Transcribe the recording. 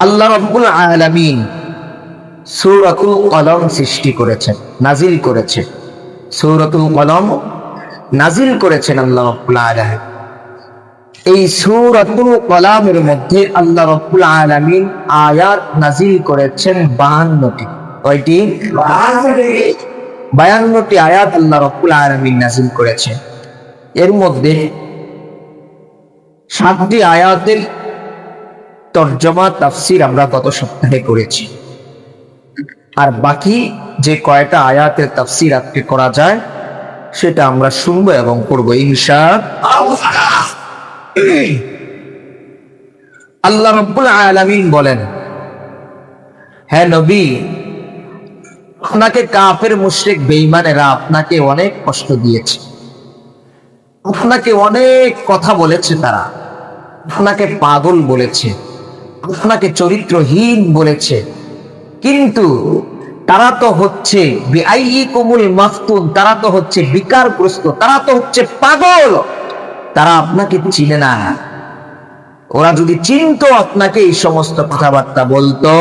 আল্লাহ রাব্বুল আলামিন সূরাতুল কলম সৃষ্টি করেছেন, নাজিল করেছেন। সূরাতুল কলম নাজিল করেছেন আল্লাহ রাব্বুল আলামিন। এই সূরাতুল কলামের মধ্যে আল্লাহ রাব্বুল আলামিন আয়াত নাজিল করেছেন 52টি। কয়টি? 52টি আয়াত আল্লাহ রাব্বুল আলামিন নাজিল করেছেন। এর মধ্যে 7টি আয়াতের তরজমা তাফসীর আমরা গত সপ্তাহে করেছি, আর বাকি যে কয়টা আয়াতের তাফসীর আজকে করা যায় সেটা আমরা শুনবো এবং করব ইনশাআল্লাহ। আল্লাহ রাব্বুল আলামিন বলেন, হে নবী, আপনাকে কাফের মুশরিক বেঈমানেরা আপনাকে অনেক কষ্ট দিয়েছে, আপনাকে অনেক কথা বলেছে, তারা আপনাকে পাগল বলেছে, আপনাকে চরিত্রহীন বলেছে, কিন্তু তারা তো হচ্ছে বিআইয়িকুমুল মাফতুন, তারা তো হচ্ছে বিকারগ্রস্ত, তারা তো হচ্ছে পাগল, তারা আপনাকে চিনে না। ওরা যদি চিনতো আপনাকে এই সমস্ত কথাবার্তা বলতো